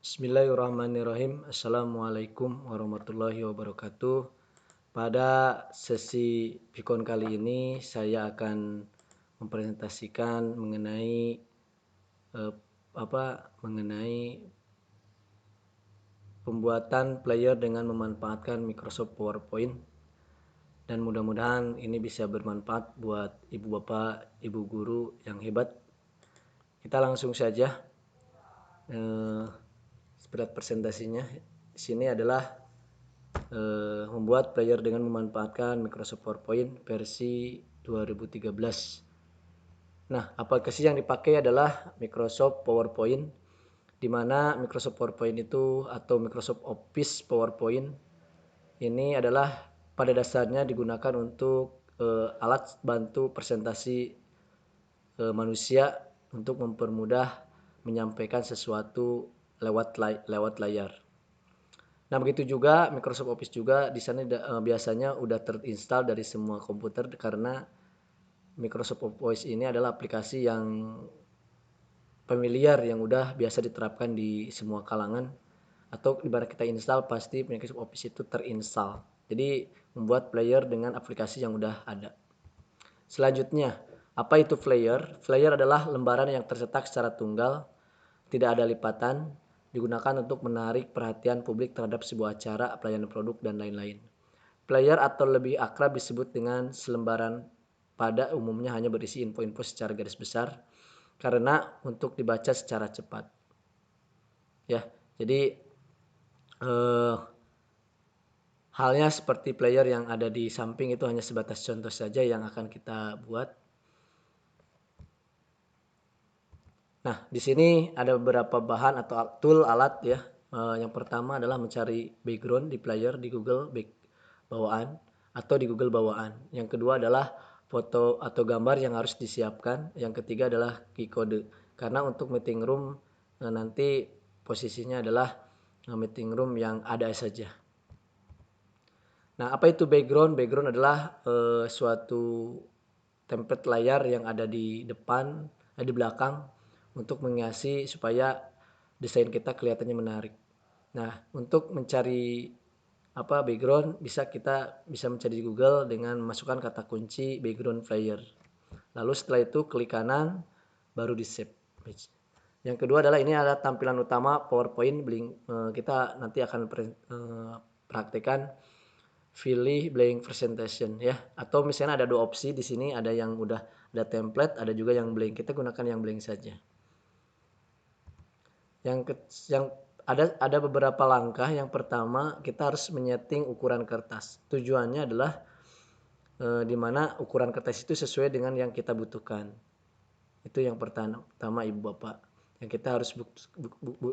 Bismillahirrahmanirrahim. Assalamualaikum warahmatullahi wabarakatuh. Pada sesi Pikon kali ini saya akan mempresentasikan mengenai eh, mengenai pembuatan player dengan memanfaatkan Microsoft PowerPoint, dan mudah-mudahan ini bisa bermanfaat buat ibu bapak, ibu guru yang hebat. Kita langsung saja. Berat presentasinya di sini adalah membuat player dengan memanfaatkan Microsoft PowerPoint versi 2013. Nah, aplikasi yang dipakai adalah Microsoft PowerPoint, di mana Microsoft PowerPoint itu atau Microsoft Office PowerPoint ini adalah pada dasarnya digunakan untuk alat bantu presentasi manusia untuk mempermudah menyampaikan sesuatu lewat layar. Nah, begitu juga Microsoft Office juga di sana biasanya udah terinstall dari semua komputer, karena Microsoft Office ini adalah aplikasi yang familiar yang udah biasa diterapkan di semua kalangan, atau ibarat kita install pasti Microsoft Office itu terinstall. Jadi membuat player dengan aplikasi yang udah ada. Selanjutnya, apa itu flyer? Flyer adalah lembaran yang tercetak secara tunggal, tidak ada lipatan, digunakan untuk menarik perhatian publik terhadap sebuah acara, pelayanan produk, dan lain-lain. Flyer atau lebih akrab disebut dengan selembaran pada umumnya hanya berisi info-info secara garis besar, karena untuk dibaca secara cepat. Ya, jadi halnya seperti player yang ada di samping itu hanya sebatas contoh saja yang akan kita buat. Nah, di sini ada beberapa bahan atau tool alat ya. Yang pertama adalah mencari background di player di Google bawaan atau di Google bawaan. Yang kedua adalah foto atau gambar yang harus disiapkan. Yang ketiga adalah key code. Karena untuk meeting room nanti posisinya adalah meeting room yang ada saja. Nah, apa itu background? Background adalah suatu template layar yang ada di depan, di belakang, untuk menghiasi supaya desain kita kelihatannya menarik. Nah, untuk mencari background, kita bisa mencari di Google dengan memasukkan kata kunci background player. Lalu setelah itu klik kanan, baru di save. Yang kedua adalah ini adalah tampilan utama PowerPoint. Kita nanti akan praktekkan pilih blank presentation ya, atau misalnya ada dua opsi di sini, ada yang udah ada template, ada juga yang blank. Kita gunakan yang blank saja. Yang ada beberapa langkah. Yang pertama, kita harus menyeting ukuran kertas. Tujuannya adalah di mana ukuran kertas itu sesuai dengan yang kita butuhkan. Itu yang pertama ibu bapak. Yang kita harus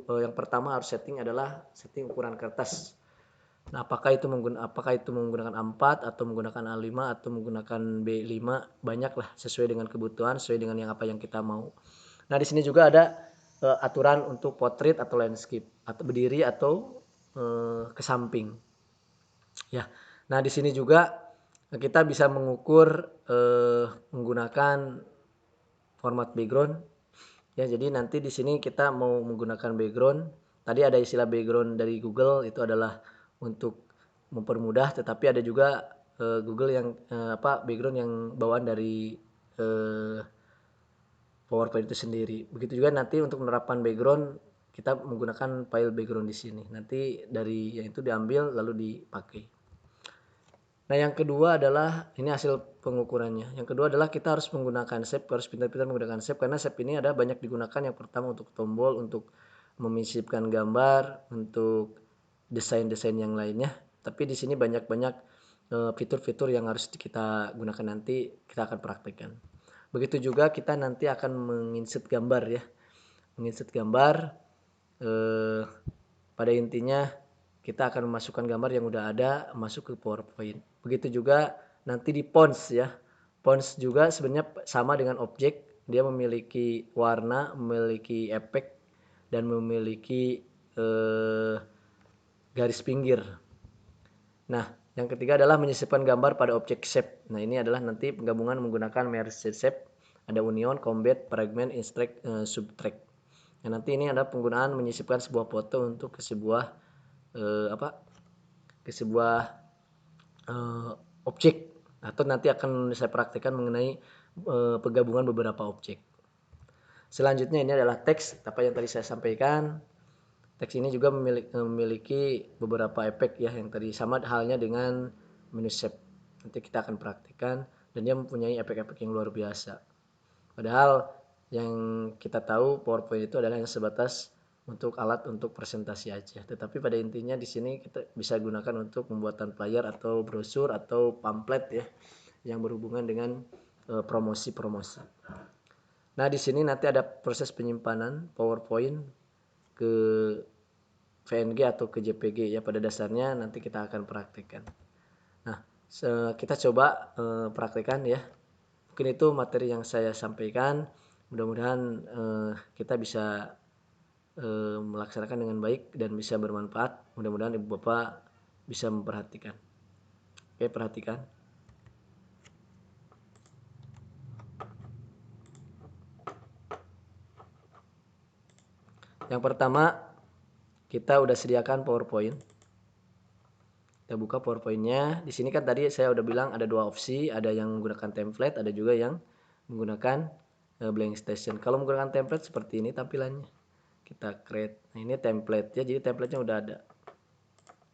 yang pertama harus setting adalah setting ukuran kertas. Nah, apakah itu menggunakan A4 atau menggunakan A5 atau menggunakan B5, banyaklah sesuai dengan kebutuhan, sesuai dengan apa yang kita mau. Nah, di sini juga ada aturan untuk portrait atau landscape, atau berdiri atau ke samping. Ya. Nah, di sini juga kita bisa mengukur menggunakan format background. Ya, jadi nanti di sini kita mau menggunakan background. Tadi ada istilah background dari Google, itu adalah untuk mempermudah, tetapi ada juga Google yang background yang bawaan dari PowerPoint itu sendiri. Begitu juga nanti untuk menerapkan background, kita menggunakan file background di sini. Nanti dari yang itu diambil lalu dipakai. Nah, yang kedua adalah ini hasil pengukurannya. Yang kedua adalah kita harus menggunakan shape, harus pintar-pintar menggunakan shape, karena shape ini ada banyak digunakan. Yang pertama untuk tombol, untuk memisipkan gambar, untuk desain-desain yang lainnya. Tapi di sini banyak-banyak fitur-fitur yang harus kita gunakan, nanti kita akan praktekkan. Begitu juga kita nanti akan menginsert gambar ya. Menginsert gambar pada intinya kita akan memasukkan gambar yang udah ada masuk ke PowerPoint. Begitu juga nanti di fonts ya. Fonts juga sebenarnya sama dengan objek, dia memiliki warna, memiliki efek, dan memiliki garis pinggir. Nah, yang ketiga adalah menyisipkan gambar pada objek shape. Nah, ini adalah nanti penggabungan menggunakan merge shape, ada union, combat, fragment, extract, subtract. nanti ini ada penggunaan menyisipkan sebuah foto untuk ke sebuah objek, atau nanti akan saya praktekkan mengenai penggabungan beberapa objek. Selanjutnya ini adalah teks, apa yang tadi saya sampaikan. Teks ini juga memiliki beberapa efek ya, yang tadi sama halnya dengan menu shape. Nanti kita akan praktikkan, dan dia mempunyai efek-efek yang luar biasa. Padahal yang kita tahu PowerPoint itu adalah yang sebatas untuk alat untuk presentasi aja. Tetapi pada intinya di sini kita bisa gunakan untuk pembuatan flyer atau brosur atau pamflet ya, yang berhubungan dengan promosi-promosi. Nah, di sini nanti ada proses penyimpanan PowerPoint ke PNG atau ke JPG ya, pada dasarnya nanti kita akan praktekkan. Nah, kita coba praktekkan ya. Mungkin itu materi yang saya sampaikan. Mudah-mudahan kita bisa melaksanakan dengan baik dan bisa bermanfaat. Mudah-mudahan Ibu Bapak bisa memperhatikan. Oke, perhatikan. Yang pertama, kita udah sediakan PowerPoint. Kita buka PowerPoint-nya. Di sini kan tadi saya udah bilang ada dua opsi, ada yang menggunakan template, ada juga yang menggunakan blank station. Kalau menggunakan template seperti ini tampilannya. Kita create. Nah, ini template ya, jadi template-nya udah ada.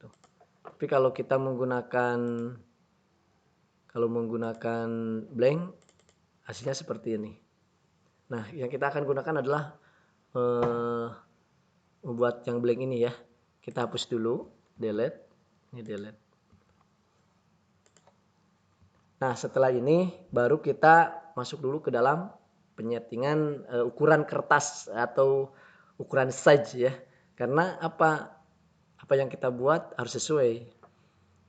Tuh. Tapi kalau kita menggunakan blank, hasilnya seperti ini. Nah, yang kita akan gunakan adalah membuat yang blank ini ya. Kita hapus dulu, delete. Ini delete. Nah, setelah ini baru kita masuk dulu ke dalam penyetingan ukuran kertas atau ukuran size ya. Karena apa yang kita buat harus sesuai.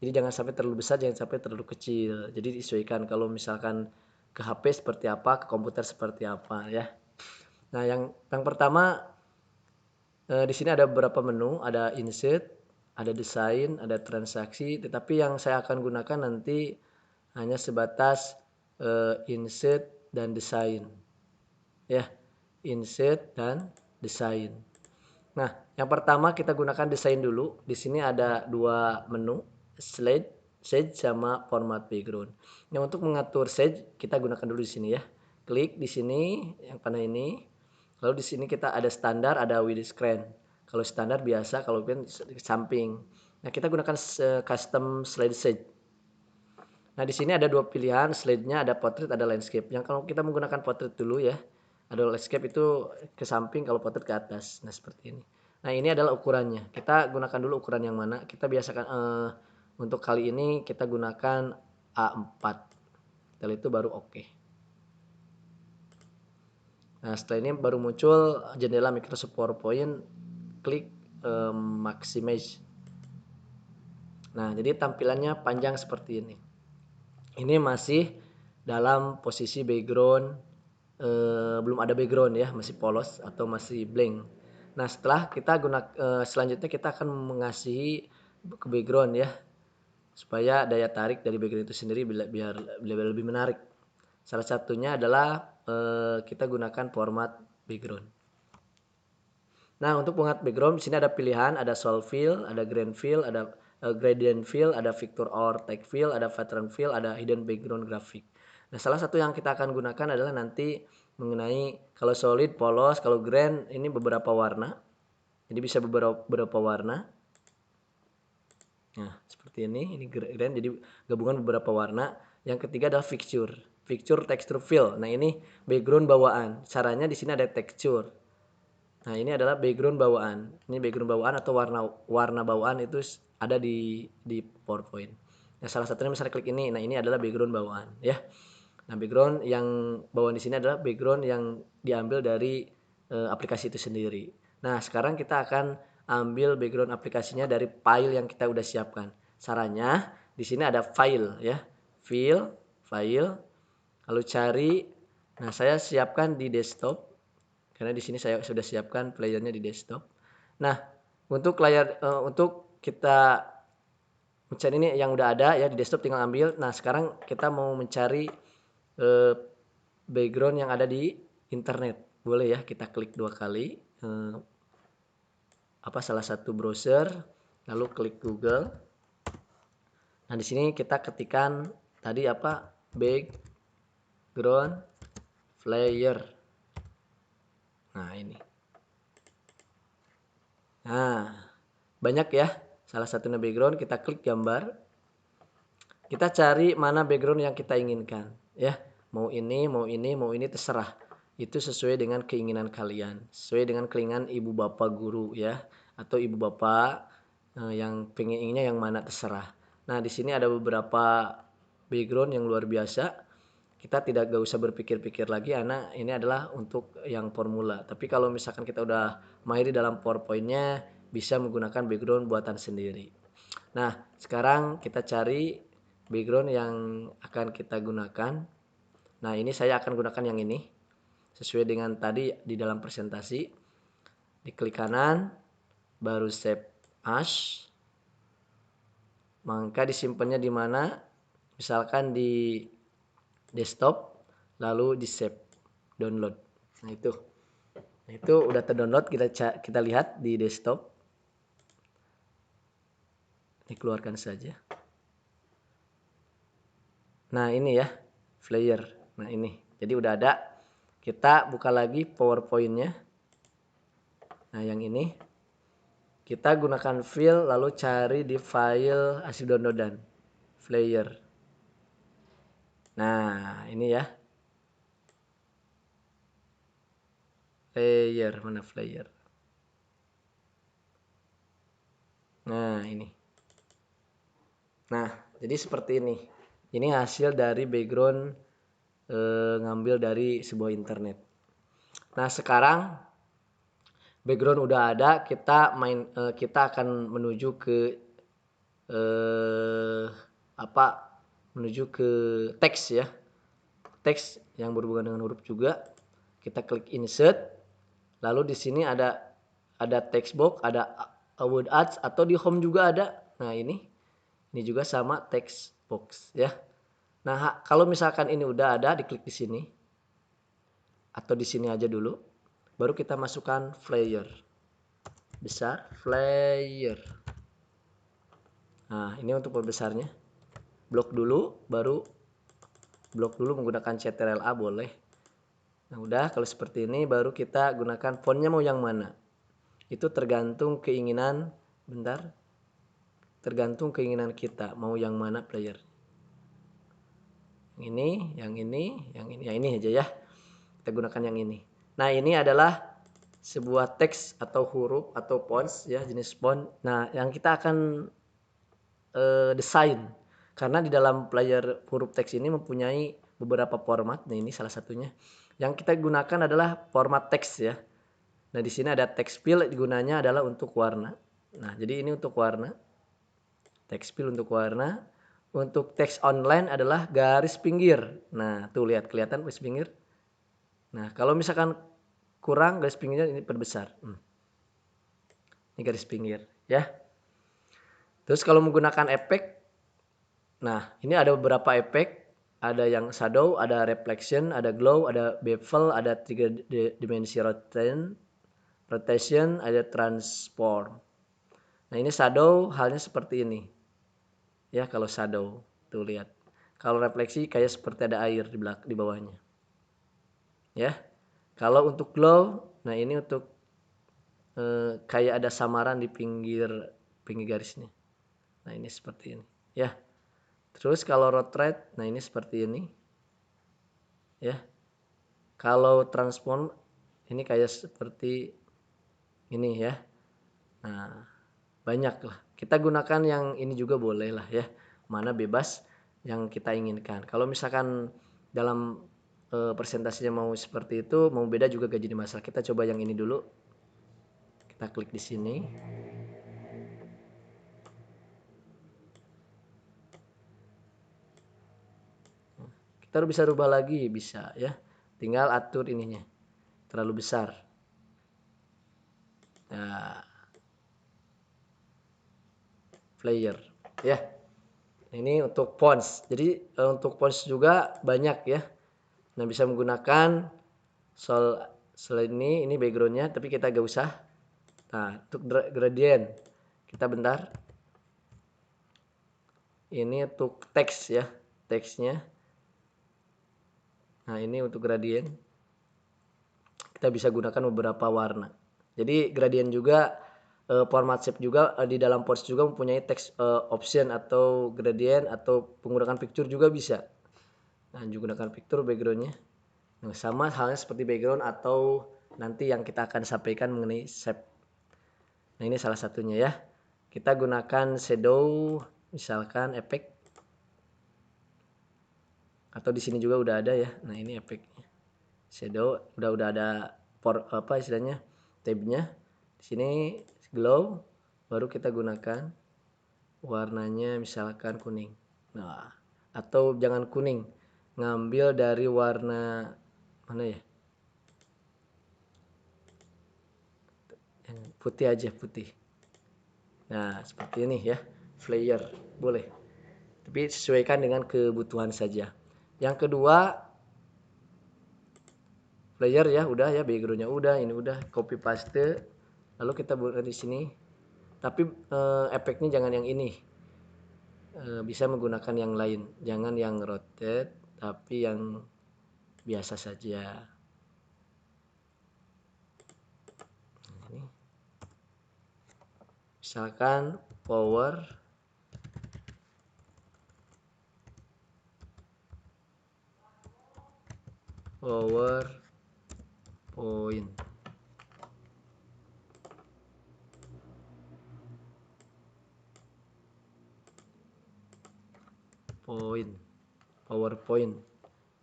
Jadi jangan sampai terlalu besar, jangan sampai terlalu kecil. Jadi disesuaikan, kalau misalkan ke HP seperti apa, ke komputer seperti apa ya. Nah, yang pertama di sini ada beberapa menu, ada insert, ada desain, ada transaksi, tetapi yang saya akan gunakan nanti hanya sebatas insert dan desain. Ya, insert dan desain. Nah, yang pertama kita gunakan desain dulu. Di sini ada dua menu, slide, shade sama format background. Yang untuk mengatur shade kita gunakan dulu di sini ya. Klik di sini yang panah ini. Lalu di sini kita ada standar, ada width screen. Kalau standar biasa, kalau kan samping. Nah, kita gunakan custom slide shade. Nah, di sini ada dua pilihan, slide-nya ada portrait, ada landscape. Yang kalau kita menggunakan portrait dulu ya. Ada landscape itu ke samping, kalau portrait ke atas. Nah, seperti ini. Nah, ini adalah ukurannya. Kita gunakan dulu ukuran yang mana. Kita biasakan untuk kali ini kita gunakan A4. Setelah itu baru oke. Nah, setelah ini baru muncul jendela Microsoft PowerPoint. Klik maximize. Nah, jadi tampilannya panjang seperti ini. Ini masih dalam posisi background, belum ada background ya, masih polos atau masih blank. Nah, setelah kita selanjutnya kita akan mengasihi ke background ya, supaya daya tarik dari background itu sendiri biar lebih menarik. Salah satunya adalah kita gunakan format background. Nah, untuk format background di sini ada pilihan, ada solve fill, ada grand fill, ada gradient fill, ada vector or text fill, ada pattern fill, ada hidden background graphic. Nah, salah satu yang kita akan gunakan adalah nanti mengenai kalau solid, polos, kalau grand ini beberapa warna. Jadi bisa beberapa warna. Nah, seperti ini grand, jadi gabungan beberapa warna. Yang ketiga adalah fixture texture fill. Nah, ini background bawaan. Caranya di sini ada texture. Nah, ini adalah background bawaan. Ini background bawaan atau warna bawaan itu ada di PowerPoint. Nah, salah satunya misalnya klik ini. Nah, ini adalah background bawaan ya. Nah, background yang bawaan di sini adalah background yang diambil dari aplikasi itu sendiri. Nah, sekarang kita akan ambil background aplikasinya dari file yang kita udah siapkan. Caranya di sini ada file ya. File, lalu cari. Nah, saya siapkan di desktop. Karena di sini saya sudah siapkan playernya di desktop. Nah, untuk untuk kita mencari ini yang udah ada ya di desktop, tinggal ambil. Nah, sekarang kita mau mencari background yang ada di internet. Boleh ya, kita klik 2 kali. salah satu browser, lalu klik Google. Nah, di sini kita ketikkan tadi background flyer. Nah, ini. Nah, banyak ya. Salah satunya background, kita klik gambar. Kita cari mana background yang kita inginkan, ya. Mau ini, terserah. Itu sesuai dengan keinginan kalian, sesuai dengan keinginan ibu bapak guru ya, atau ibu bapak yang pengennya yang mana terserah. Nah, di sini ada beberapa background yang luar biasa. Kita gak usah berpikir-pikir lagi, karena ini adalah untuk yang formula. Tapi kalau misalkan kita udah mahir di dalam PowerPoint-nya, bisa menggunakan background buatan sendiri. Nah, sekarang kita cari background yang akan kita gunakan. Nah, ini saya akan gunakan yang ini. Sesuai dengan tadi di dalam presentasi. Diklik kanan, baru save as. Maka disimpannya di mana? Misalkan di desktop, lalu di save, download. Nah, itu udah terdownload, kita lihat di desktop. Dikeluarkan saja. Nah, ini ya, flyer. Nah, ini. Jadi udah ada. Kita buka lagi PowerPoint-nya. Nah, yang ini. Kita gunakan file, lalu cari di file hasil downloadan. Flyer. Nah, ini ya. Flyer, mana flyer? Nah, ini. Nah, jadi seperti ini. Ini hasil dari background ngambil dari sebuah internet. Nah, sekarang background udah ada, kita akan menuju ke menuju ke teks ya. Teks yang berhubungan dengan huruf juga. Kita klik insert. Lalu di sini ada text box, ada word ads, atau di home juga ada. Nah, ini juga sama text box ya. Nah, kalau misalkan ini udah ada, diklik di sini. Atau di sini aja dulu. Baru kita masukkan flyer. Besar, flyer. Nah, ini untuk perbesarnya. Blok dulu, baru blok dulu menggunakan CTRL-A boleh. Nah, udah kalau seperti ini baru kita gunakan fontnya mau yang mana. Itu tergantung keinginan, tergantung keinginan kita mau yang mana player. Yang ini aja ya. Kita gunakan yang ini. Nah, ini adalah sebuah teks atau huruf atau fonts ya, jenis font. Nah, yang kita akan desain, karena di dalam player huruf teks ini mempunyai beberapa format. Nah, ini salah satunya. Yang kita gunakan adalah format teks ya. Nah, di sini ada text fill, gunanya adalah untuk warna. Nah, jadi ini untuk warna. Text fill untuk warna. Untuk teks online adalah garis pinggir. Nah, tuh lihat kelihatan garis pinggir. Nah, kalau misalkan kurang garis pinggirnya, ini perbesar. Ini garis pinggir ya. Terus kalau menggunakan efek, nah ini ada beberapa efek. Ada yang shadow, ada reflection, ada glow, ada bevel, ada 3 dimensi rotation, ada transform. Nah, ini shadow halnya seperti ini. Ya, kalau shadow tuh lihat. Kalau refleksi kayak seperti ada air di bawahnya. Ya. Kalau untuk glow, nah ini untuk kayak ada samaran di pinggir garisnya. Nah, ini seperti ini, ya. Terus kalau rotate, nah ini seperti ini. Ya. Kalau transform ini kayak seperti ini ya. Nah, banyak lah. Kita gunakan yang ini juga boleh lah ya. Mana bebas yang kita inginkan. Kalau misalkan dalam presentasinya mau seperti itu, mau beda juga gak jadi masalah. Kita coba yang ini dulu. Kita klik di sini. Kita bisa rubah lagi, bisa ya. Tinggal atur ininya. Terlalu besar. Nah, player ya. Ini untuk fonts. Jadi untuk fonts juga banyak ya. Nah, bisa menggunakan Selain ini backgroundnya, tapi kita gak usah. Nah, untuk gradient kita bentar. Ini untuk teks ya, teksnya. Nah, ini untuk gradient. Kita bisa gunakan beberapa warna. Jadi gradient juga format shape juga di dalam Forge juga mempunyai text option atau gradient atau menggunakan picture juga bisa. Nah, gunakan picture backgroundnya. Nah, sama halnya seperti background atau nanti yang kita akan sampaikan mengenai shape. Nah, ini salah satunya ya. Kita gunakan shadow, misalkan efek. Atau di sini juga udah ada ya. Nah, ini efeknya. Shadow udah ada apa istilahnya? Tabnya. Di sini glow, baru kita gunakan warnanya misalkan kuning. Nah, atau jangan kuning, ngambil dari warna mana ya? Putih aja, putih. Nah, seperti ini ya, flyer boleh. Tapi sesuaikan dengan kebutuhan saja. Yang kedua, flyer ya, udah ya, backgroundnya udah, ini udah, copy paste. Lalu kita buat di sini. Tapi efeknya jangan yang ini. Bisa menggunakan yang lain, jangan yang rotate, tapi yang biasa saja. Ini. Misalkan power point. PowerPoint.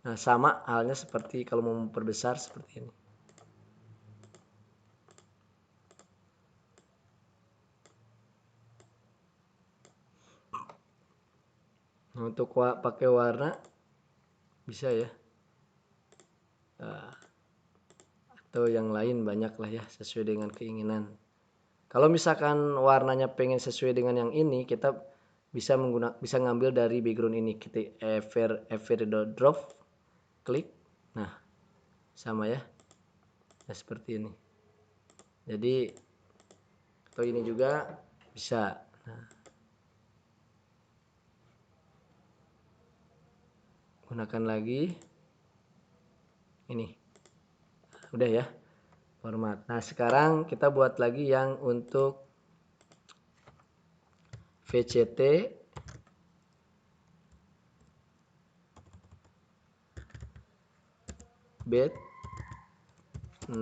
Nah, sama halnya seperti kalau mau memperbesar seperti ini. Nah, untuk pakai warna bisa ya. Atau yang lain banyak lah ya, sesuai dengan keinginan. Kalau misalkan warnanya pengen sesuai dengan yang ini, kita bisa ngambil dari background ini. Kita ever drop, klik. Nah, sama ya. Nah, seperti ini. Jadi atau ini juga bisa. Nah, gunakan lagi ini. Udah ya, format. Nah, sekarang kita buat lagi yang untuk VCT bed 6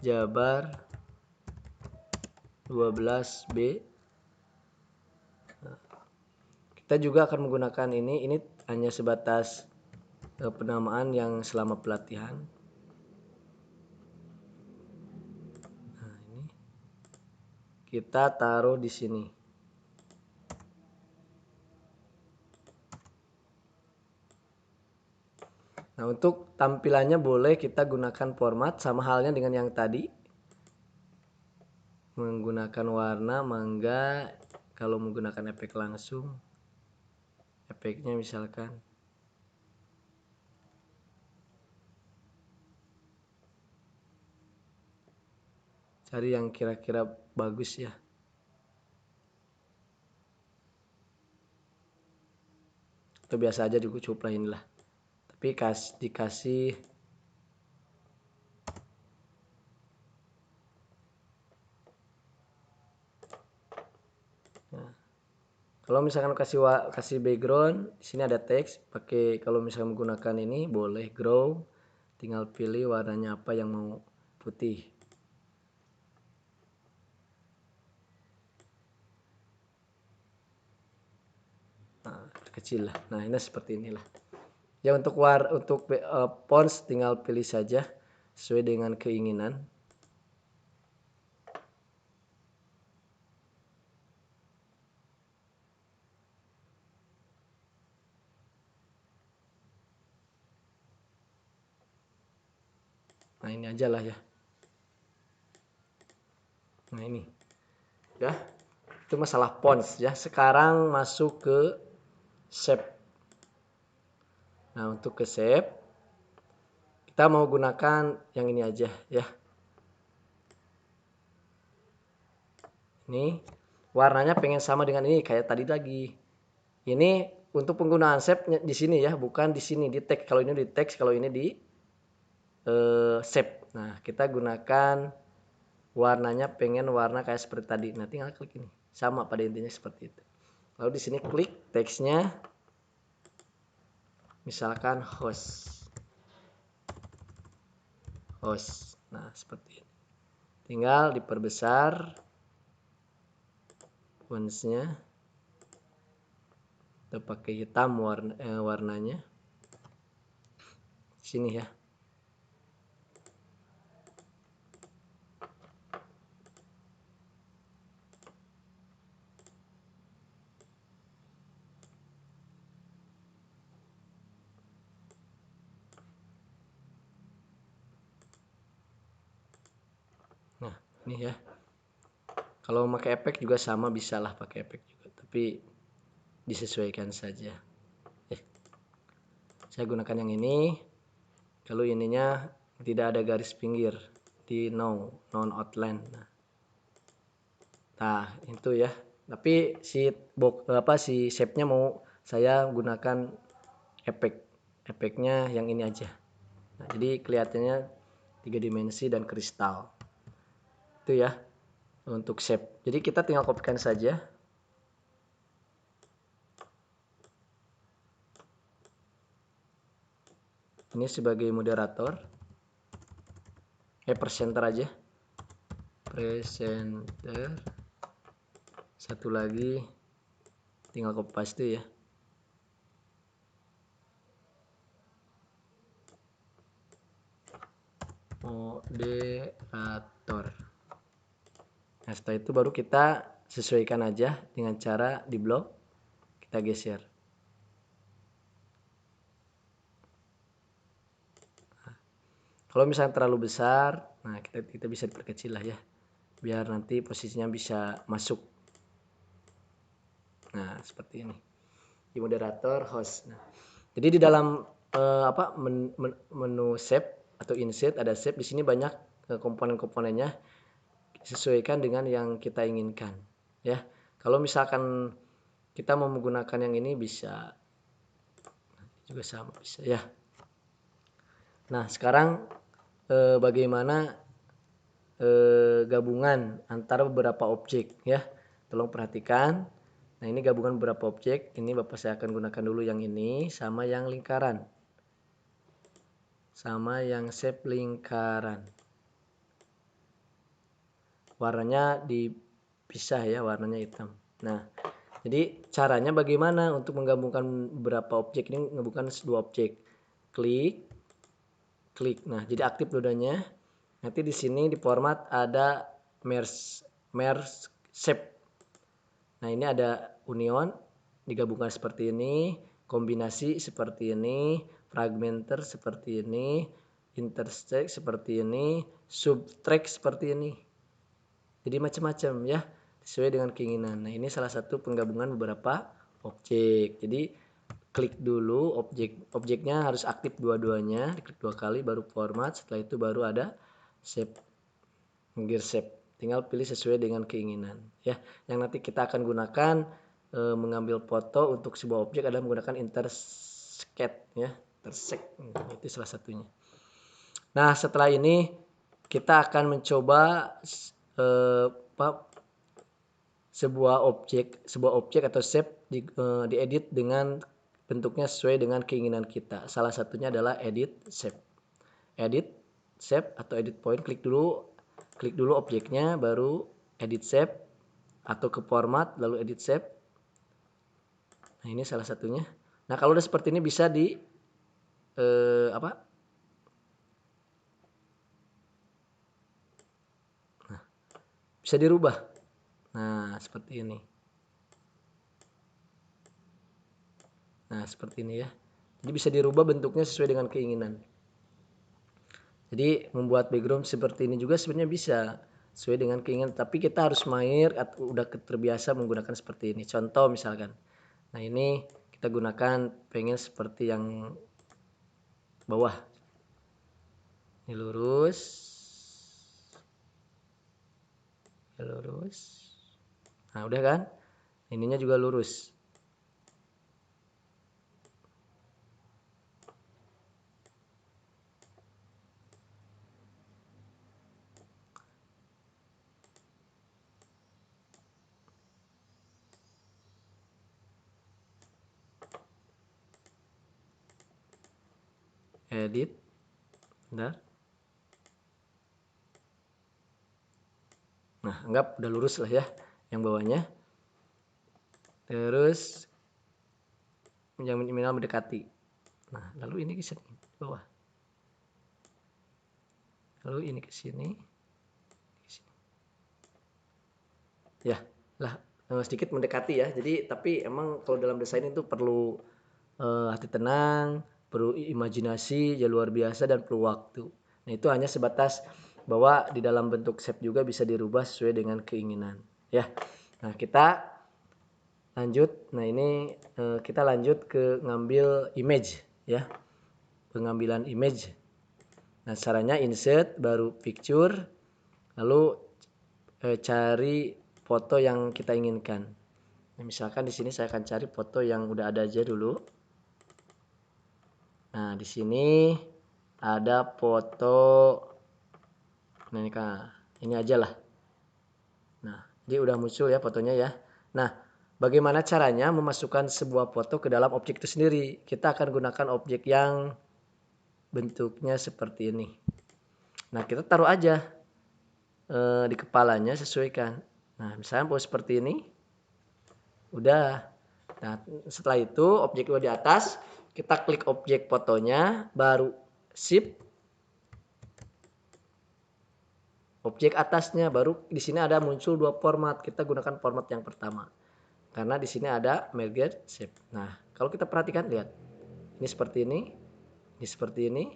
Jabar 12B. Kita juga akan menggunakan ini hanya sebatas penamaan yang selama pelatihan. Nah, ini kita taruh di sini. Nah, untuk tampilannya boleh kita gunakan format sama halnya dengan yang tadi. Menggunakan warna mangga, kalau menggunakan efek langsung, efeknya misalkan cari yang kira-kira bagus ya. Atau biasa aja juga cukup lah inilah. Tapi dikasih nah, kalau misalkan kasih background, di sini ada teks, pakai kalau misalkan menggunakan ini boleh grow, tinggal pilih warnanya apa yang mau, putih. Nah, kecil lah. Nah, ini seperti inilah. Ya, untuk fonts tinggal pilih saja sesuai dengan keinginan. Nah, ini aja lah ya. Nah, ini ya, itu masalah fonts ya. Sekarang masuk ke shape. Nah, untuk ke shape Kita mau gunakan yang ini aja ya. Ini warnanya pengen sama dengan ini kayak tadi lagi. Ini untuk penggunaan shape di sini ya, bukan di sini di teks. Kalau ini di teks, kalau ini di shape. Nah, kita gunakan warnanya pengen warna kayak seperti tadi. Nah, tinggal klik ini. Sama pada intinya seperti itu. Lalu di sini klik teksnya. Misalkan host. Nah, seperti ini. Tinggal diperbesar fontsnya. Kita pakai hitam warnanya. Sini ya. Nah, ini ya. Kalau pakai efek juga sama, bisa lah pakai efek juga, tapi disesuaikan saja. Saya gunakan yang ini. Kalau ininya tidak ada garis pinggir di non outline. Nah, itu ya. Tapi si shape-nya mau saya gunakan efeknya yang ini aja. Nah, jadi kelihatannya 3 dimensi dan kristal. Itu ya untuk shape. Jadi kita tinggal kopikan saja. Ini sebagai moderator. Presenter aja. Presenter. Satu lagi tinggal copy paste ya. Moderator. Nah, setelah itu baru kita sesuaikan aja dengan cara di blok kita geser. Nah, kalau misalnya terlalu besar, nah kita bisa diperkecil lah ya, biar nanti posisinya bisa masuk. Nah, seperti ini di moderator host. Nah, jadi di dalam menu shape atau insert ada shape, di sini banyak komponen-komponennya, sesuaikan dengan yang kita inginkan ya. Kalau misalkan kita mau menggunakan yang ini bisa juga sama bisa ya. Nah, sekarang bagaimana gabungan antara beberapa objek ya. Tolong perhatikan. Nah, ini gabungan beberapa objek. Ini Bapak saya akan gunakan dulu yang ini sama yang lingkaran. Sama yang shape lingkaran. Warnanya dipisah ya, warnanya hitam. Nah, jadi caranya bagaimana untuk menggabungkan beberapa objek ini, menggabungkan dua objek. Klik. Nah, jadi aktif dua-duanya. Nanti di sini di format ada merge shape. Nah, ini ada union digabungkan seperti ini, kombinasi seperti ini, fragmenter seperti ini, intersect seperti ini, subtract seperti ini. Jadi macam-macam ya, sesuai dengan keinginan. Nah, ini salah satu penggabungan beberapa objek. Jadi klik dulu objeknya harus aktif dua-duanya, diklik 2 kali baru format, setelah itu baru ada shape, gear shape. Tinggal pilih sesuai dengan keinginan ya. Yang nanti kita akan gunakan mengambil foto untuk sebuah objek adalah menggunakan intersect ya, intersect itu salah satunya. Nah, setelah ini kita akan mencoba sebuah objek atau shape diedit dengan bentuknya sesuai dengan keinginan kita. Salah satunya adalah edit shape. Edit shape atau edit point, klik dulu objeknya, baru edit shape atau ke format lalu edit shape. Nah, ini salah satunya. Nah, kalau udah seperti ini bisa di bisa dirubah. Nah, seperti ini. Nah, seperti ini ya. Jadi bisa dirubah bentuknya sesuai dengan keinginan. Jadi membuat background seperti ini juga sebenarnya bisa sesuai dengan keinginan, tapi kita harus mahir atau udah terbiasa menggunakan seperti ini. Contoh misalkan, nah ini kita gunakan pengen seperti yang bawah. Ini lurus. Lurus. Nah, udah kan? Ininya juga lurus. Edit. Bentar. Nah, anggap udah lurus lah ya yang bawahnya. Terus yang minimal mendekati. Nah, lalu ini ke sini bawah. Lalu ini ke sini. Ya, lah sedikit mendekati ya. Jadi tapi emang kalau dalam desain itu perlu hati tenang, perlu imajinasi ya luar biasa dan perlu waktu. Nah, itu hanya sebatas bahwa di dalam bentuk shape juga bisa dirubah sesuai dengan keinginan. Ya. Nah, kita lanjut. Nah, ini kita lanjut ke ngambil image ya. Pengambilan image. Nah, caranya insert baru picture lalu cari foto yang kita inginkan. Nah, misalkan di sini saya akan cari foto yang udah ada aja dulu. Nah, di sini ada foto. Nah, ini aja lah. Nah, jadi udah muncul ya fotonya ya. Nah, bagaimana caranya memasukkan sebuah foto ke dalam objek itu sendiri? Kita akan gunakan objek yang bentuknya seperti ini. Nah, kita taruh aja di kepalanya, sesuaikan. Nah, misalnya pose seperti ini. Udah. Nah, setelah itu objek di atas, kita klik objek fotonya, baru shift objek atasnya, baru di sini ada muncul dua format. Kita gunakan format yang pertama. Karena di sini ada merge shape. Nah, kalau kita perhatikan lihat. Ini seperti ini seperti ini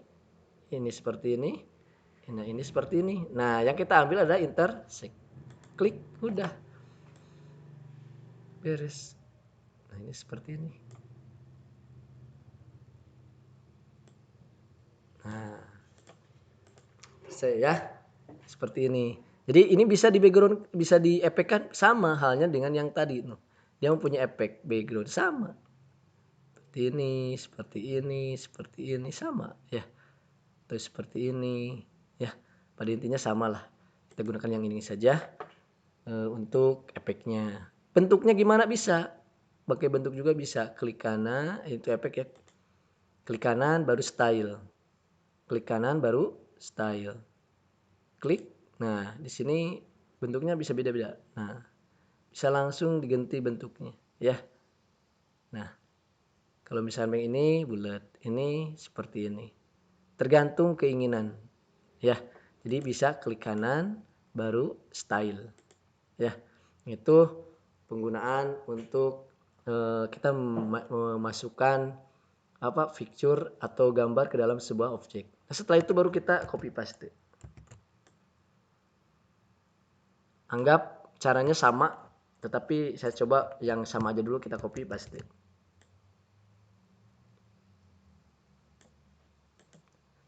seperti ini. Nah, ini seperti ini. Nah, yang kita ambil adalah intersect. Klik, udah. Beres. Nah, ini seperti ini. Nah, ya seperti ini. Jadi ini bisa di background, bisa diefekkan sama halnya dengan yang tadi. Dia mempunyai efek background sama. Seperti ini, seperti ini, seperti ini sama ya. Terus seperti ini ya. Pada intinya sama lah. Kita gunakan yang ini saja untuk efeknya. Bentuknya gimana bisa? Pakai bentuk juga bisa. Klik kanan, itu efek ya. Klik kanan baru style. Klik kanan baru style. Klik. Nah, di sini bentuknya bisa beda-beda. Nah, bisa langsung diganti bentuknya, ya. Nah, kalau misalnya ini bulat, ini seperti ini. Tergantung keinginan, ya. Jadi bisa klik kanan, baru style, ya. Itu penggunaan untuk kita memasukkan picture atau gambar ke dalam sebuah objek. Nah, setelah itu baru kita copy paste. Anggap caranya sama, tetapi saya coba yang sama aja dulu, kita copy paste.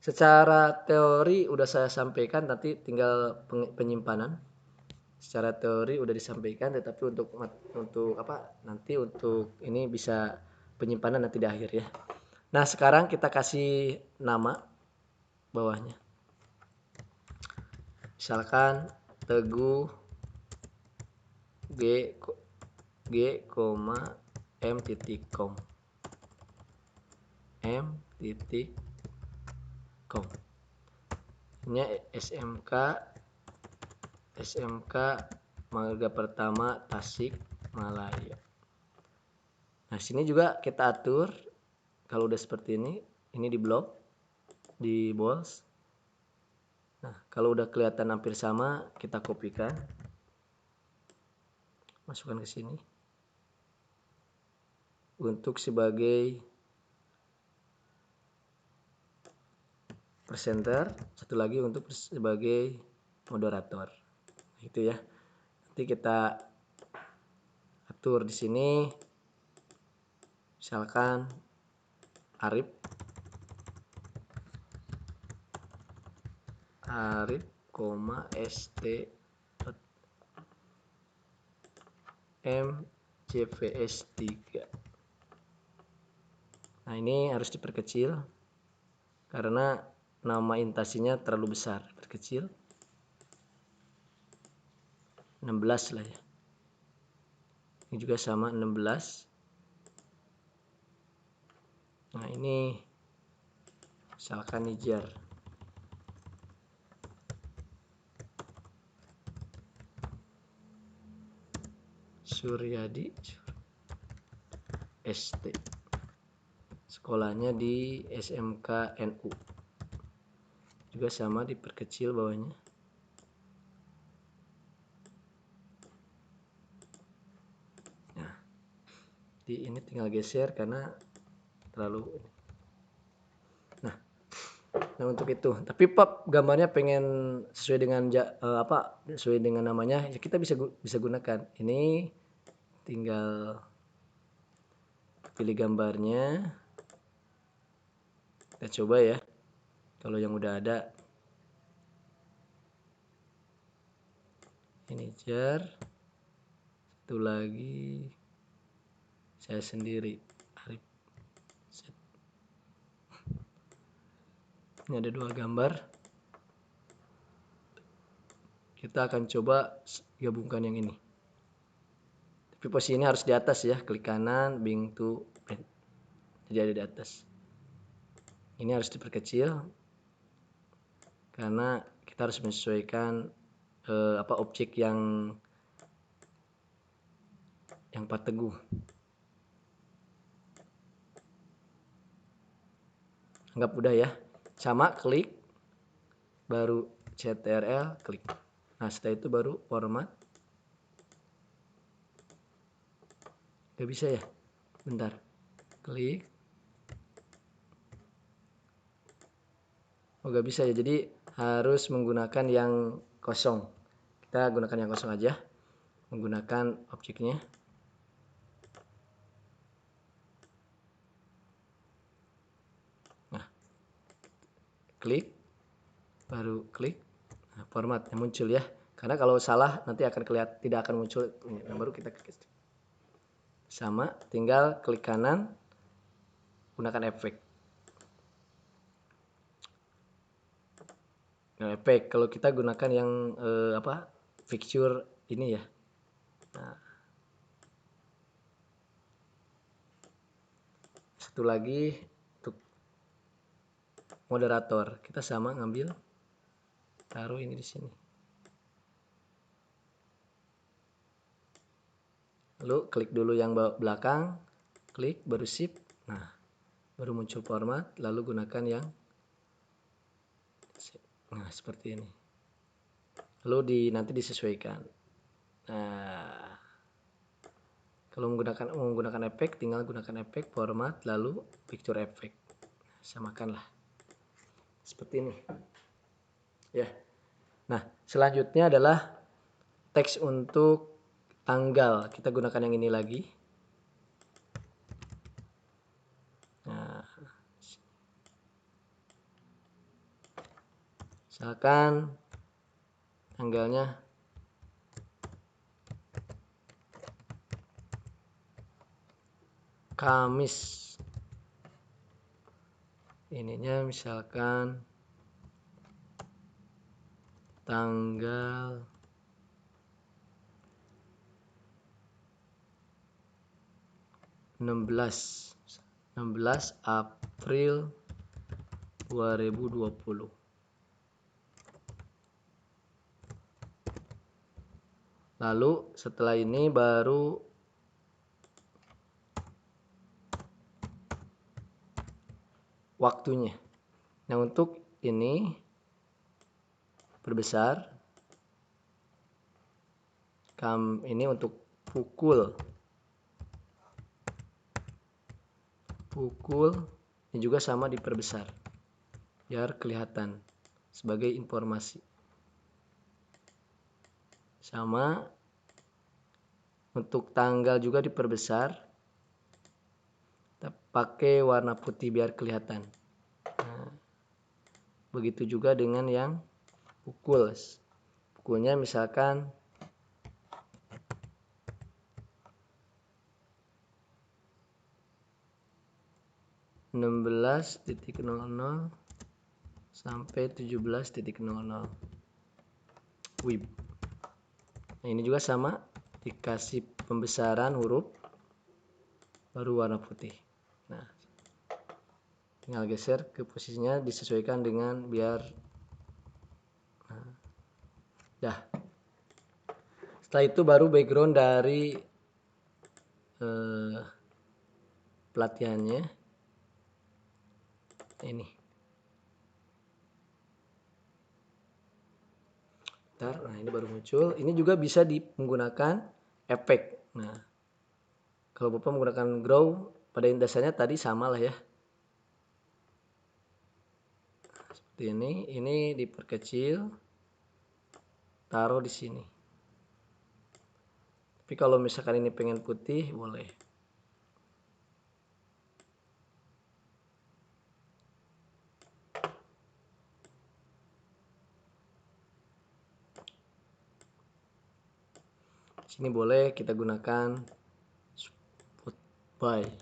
Secara teori udah saya sampaikan, nanti tinggal penyimpanan. Secara teori udah disampaikan, tetapi untuk nanti untuk ini bisa penyimpanan nanti di akhir ya. Nah, sekarang kita kasih nama bawahnya. Misalkan Teguh m titik com. Ini SMK Marga Pertama Tasik Malaya. Nah, sini juga kita atur kalau udah seperti ini di blok, di bols. Nah, kalau udah kelihatan hampir sama, kita kopikan. Masukkan ke sini. Untuk sebagai presenter, satu lagi untuk sebagai moderator. Itu ya. Nanti kita atur di sini. Misalkan Arif. Arif, st mjvs3. Nah, ini harus diperkecil karena nama intasinya terlalu besar. Perkecil 16 lah ya. Ini juga sama 16. Nah, ini misalkan Nijar. Suryadi ST. Sekolahnya di SMK NU. Juga sama, diperkecil bawahnya. Nah, ini tinggal geser karena terlalu. Nah, untuk itu. Tapi Pak gambarnya pengen sesuai dengan sesuai dengan namanya, ya kita bisa gunakan. Ini tinggal pilih gambarnya. Kita coba ya. Kalau yang udah ada. Ini jar. Satu lagi saya sendiri, Arif. Ini ada 2 gambar. Kita akan coba gabungkan yang ini. Tapi posisi ini harus di atas ya. Klik kanan, bring to print. Jadi ada di atas. Ini harus diperkecil karena kita harus menyesuaikan objek yang Pak Teguh. Anggap udah ya. Sama, klik, baru CTRL, klik. Nah, setelah itu baru format. Gak bisa ya? Bentar. Klik. Oh, gak bisa ya. Jadi harus menggunakan yang kosong. Kita gunakan yang kosong aja. Menggunakan objeknya. Nah, klik, baru klik. Nah, format yang muncul ya. Karena kalau salah nanti akan kelihatan, tidak akan muncul. Nah, baru kita klik. Sama, tinggal klik kanan, gunakan efek. Nah, efek kalau kita gunakan yang fixture ini ya. Nah, satu lagi untuk moderator, kita sama ngambil, taruh ini di sini. Lalu klik dulu yang belakang, klik baru shift. Nah, baru muncul format, lalu gunakan yang seperti ini. Lalu nanti disesuaikan. Nah, kalau menggunakan efek, tinggal gunakan efek, format, lalu picture effect. Samakanlah. Seperti ini. Ya. Nah, selanjutnya adalah teks untuk tanggal. Kita gunakan yang ini lagi. Nah, misalkan tanggalnya Kamis. Ininya misalkan tanggal 16 April 2020. Lalu setelah ini baru waktunya. Nah, untuk ini perbesar. Ini untuk pukul ini juga sama, diperbesar biar kelihatan sebagai informasi. Sama untuk tanggal juga diperbesar, kita pakai warna putih biar kelihatan. Nah, begitu juga dengan yang Pukulnya misalkan 16.00 sampai 17.00 WIB. Nah, ini juga sama, dikasih pembesaran huruf baru warna putih. Nah, tinggal geser ke posisinya, disesuaikan dengan biar dah. Setelah itu baru background dari pelatihannya ini. Nah, ini baru muncul. Ini juga bisa menggunakan efek. Nah, kalau Bapak menggunakan grow, pada dasarnya tadi sama lah ya. Seperti ini diperkecil, taruh di sini. Tapi kalau misalkan ini pengen putih, boleh. Sini boleh kita gunakan spotlight.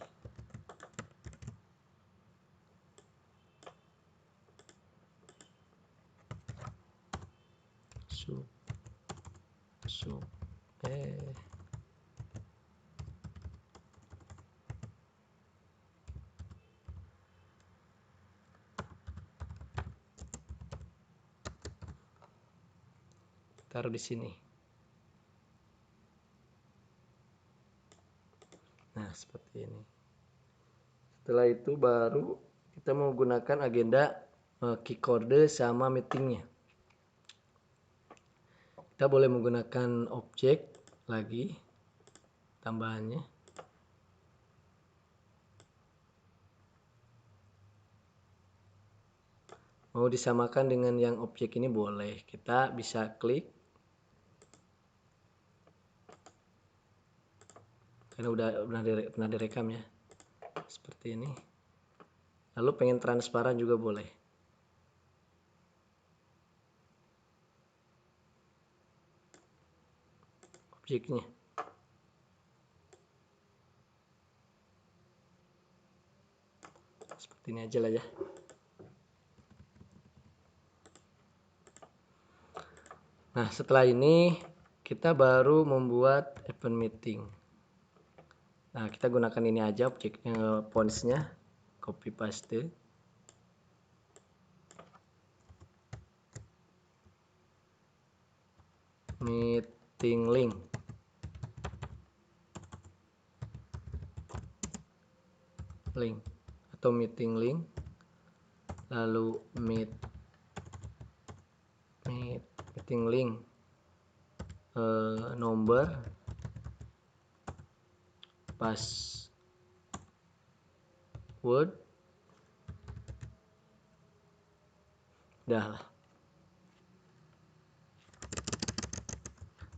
Taruh di sini. Nah, seperti ini. Setelah itu baru kita menggunakan agenda keycode sama meetingnya. Kita boleh menggunakan objek lagi tambahannya. Mau disamakan dengan yang objek ini boleh. Kita bisa klik. Karena udah pernah direkam ya. Seperti ini. Lalu pengen transparan juga boleh. Objeknya. Seperti ini aja lah ya. Nah, setelah ini kita baru membuat event meeting. Nah, kita gunakan ini aja objeknya, fontsnya, copy paste. Meeting link. Atau meeting link. Lalu meeting link nomor password dah lah.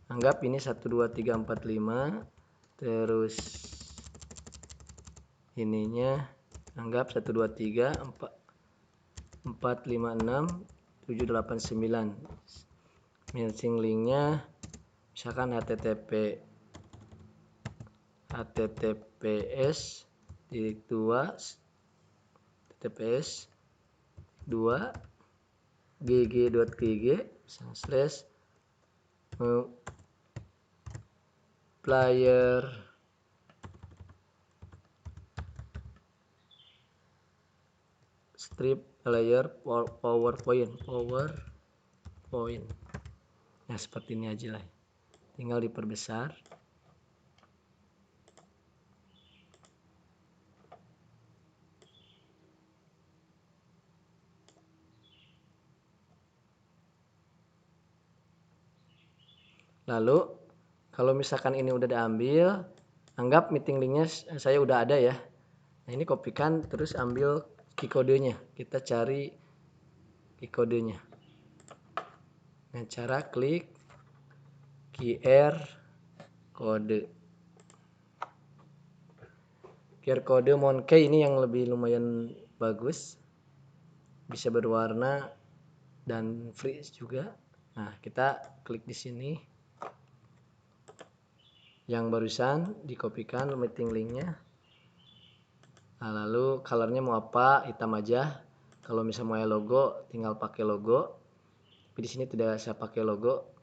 Anggap ini 12345, terus ininya anggap 123456789. Meeting linknya misalkan https gg.gg player strip layer PowerPoint. Nah, seperti ini aja lah. Tinggal diperbesar. Lalu kalau misalkan ini udah diambil, anggap meeting linknya saya udah ada ya. Nah, ini kopikan terus ambil keycode-nya. Kita cari keycode-nya. Dengan cara klik QR code. QR code Monkey ini yang lebih lumayan bagus. Bisa berwarna dan free juga. Nah, kita klik di sini. Yang barusan dikopikan meeting linknya. Nah, lalu colornya mau apa? Hitam aja. Kalau misalnya mau logo, tinggal pakai logo. Tapi di sini tidak saya pakai logo.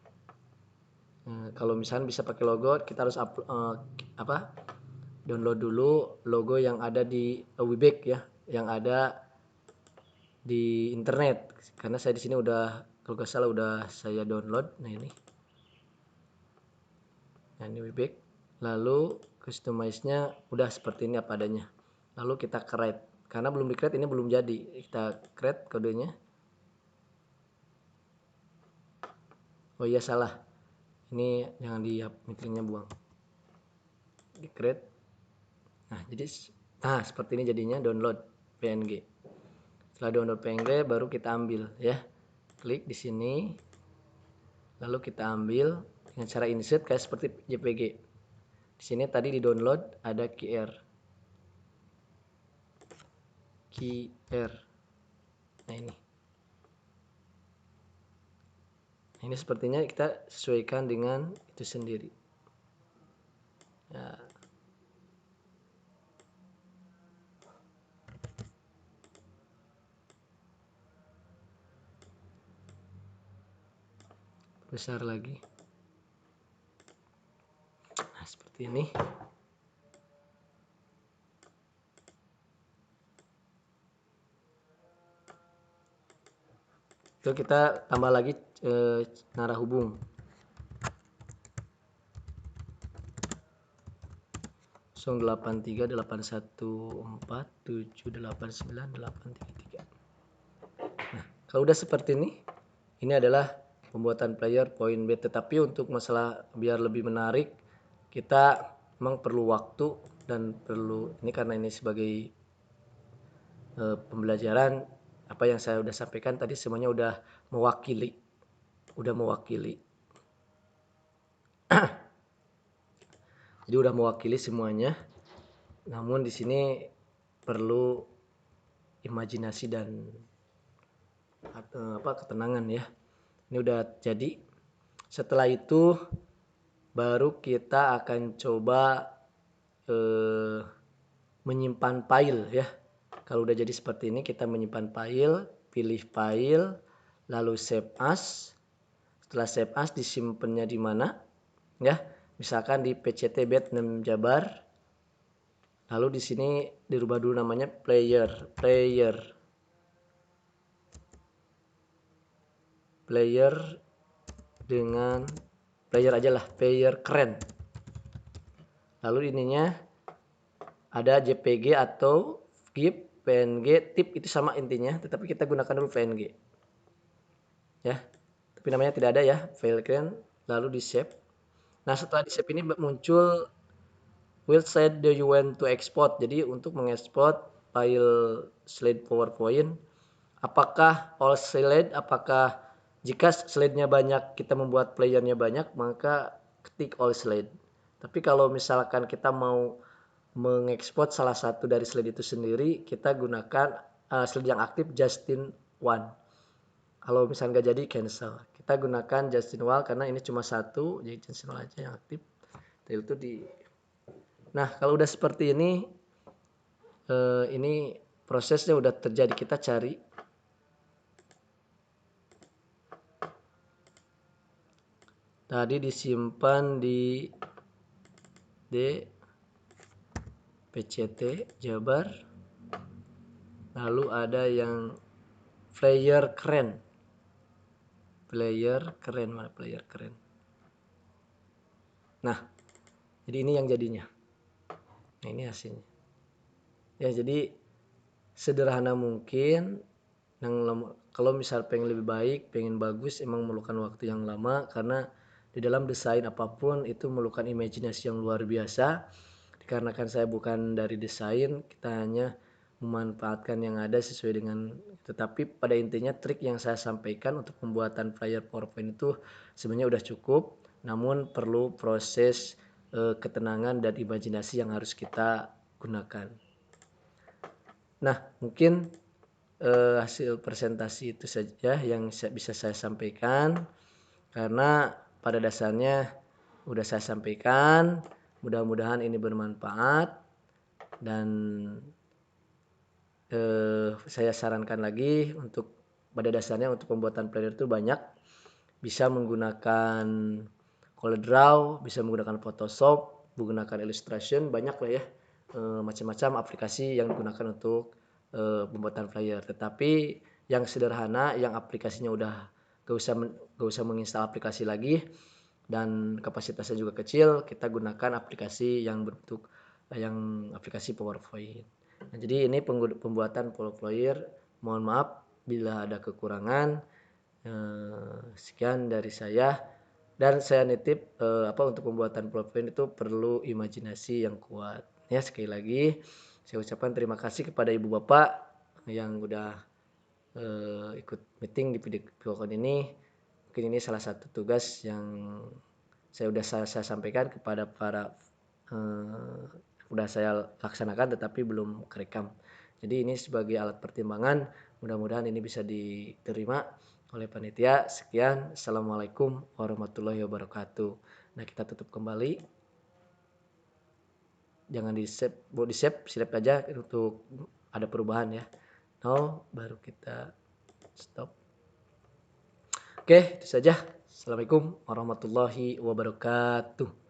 Nah, kalau misalnya bisa pakai logo, kita harus download dulu logo yang ada di Webex ya, yang ada di internet. Karena saya di sini udah, kalau nggak salah udah saya download. Nah ini Webex. Lalu customize-nya udah seperti ini apa adanya. Lalu kita create. Karena belum di create, ini belum jadi. Kita create kodenya. Oh iya salah. Ini jangan di meetingnya buang. Di create. Nah, seperti ini jadinya, download PNG. Setelah download PNG baru kita ambil ya. Klik di sini. Lalu kita ambil dengan cara insert kayak seperti JPG. Di sini tadi di download ada QR. Nah ini. Nah, ini sepertinya kita sesuaikan dengan itu sendiri. Ya. Besar lagi. Nah, seperti ini. Itu kita tambah lagi narah hubung. 083814789833. Nah, kalau udah seperti ini adalah pembuatan player point B. Tetapi untuk masalah biar lebih menarik, kita memang perlu waktu dan perlu ini, karena ini sebagai pembelajaran. Apa yang saya udah sampaikan tadi semuanya udah mewakili. Jadi udah mewakili semuanya. Namun di sini perlu imajinasi dan ketenangan ya. Ini udah jadi. Setelah itu baru kita akan coba menyimpan file ya. Kalau udah jadi seperti ini, kita menyimpan file, pilih file, lalu save as. Setelah save as, disimpannya di mana? Ya, misalkan di PCT-BED 6 Jabar. Lalu di sini dirubah dulu namanya player dengan player aja lah, player keren. Lalu ininya ada JPG atau GIF, PNG, TIFF itu sama intinya, tetapi kita gunakan dulu PNG. Ya. Tapi namanya tidak ada ya, file keren, lalu di save. Nah, setelah di save ini muncul will set do you want to export. Jadi untuk mengekspor file slide PowerPoint, apakah all slide, apakah jika slide-nya banyak, kita membuat playernya banyak, maka ketik all slide. Tapi kalau misalkan kita mau mengekspor salah satu dari slide itu sendiri, kita gunakan slide yang aktif Justin One. Kalau misalnya nggak jadi, cancel. Kita gunakan Justin One karena ini cuma satu, jadi Justin One aja yang aktif. Itu Nah, kalau udah seperti ini prosesnya udah terjadi. Kita cari. Tadi disimpan di PCT Jabar. Lalu ada yang player keren. Mana player keren? Nah, jadi ini yang jadinya. Nah, ini hasilnya. Ya, jadi sederhana mungkin. Kalau misal pengen lebih baik, pengen bagus, emang memerlukan waktu yang lama, karena di dalam desain apapun itu memerlukan imajinasi yang luar biasa. Dikarenakan saya bukan dari desain, kita hanya memanfaatkan yang ada sesuai dengan. Tetapi pada intinya trik yang saya sampaikan untuk pembuatan flyer PowerPoint itu sebenarnya udah cukup, namun perlu proses ketenangan dan imajinasi yang harus kita gunakan. Nah, mungkin hasil presentasi itu saja yang bisa saya sampaikan, karena pada dasarnya udah saya sampaikan. Mudah-mudahan ini bermanfaat, dan saya sarankan lagi untuk pada dasarnya untuk pembuatan flyer itu banyak, bisa menggunakan CorelDRAW, bisa menggunakan Photoshop, menggunakan Illustration, banyak lah ya macam-macam aplikasi yang digunakan untuk pembuatan flyer. Tetapi yang sederhana, yang aplikasinya udah gak usah menginstal aplikasi lagi dan kapasitasnya juga kecil, kita gunakan aplikasi yang berbentuk yang aplikasi PowerPoint. Nah, jadi ini pembuatan flyer. Mohon maaf bila ada kekurangan. Sekian dari saya, dan saya nitip untuk pembuatan PowerPoint itu perlu imajinasi yang kuat. Ya, sekali lagi saya ucapkan terima kasih kepada Ibu Bapak yang udah ikut meeting di video call ini. Mungkin ini salah satu tugas yang saya sampaikan kepada para udah saya laksanakan tetapi belum kerekam. Jadi ini sebagai alat pertimbangan, mudah-mudahan ini bisa diterima oleh panitia. Sekian, assalamualaikum warahmatullahi wabarakatuh. Nah, kita tutup kembali, jangan di save, mau di save silap aja untuk ada perubahan ya. Baru kita stop. Oke, itu saja. Assalamualaikum warahmatullahi wabarakatuh.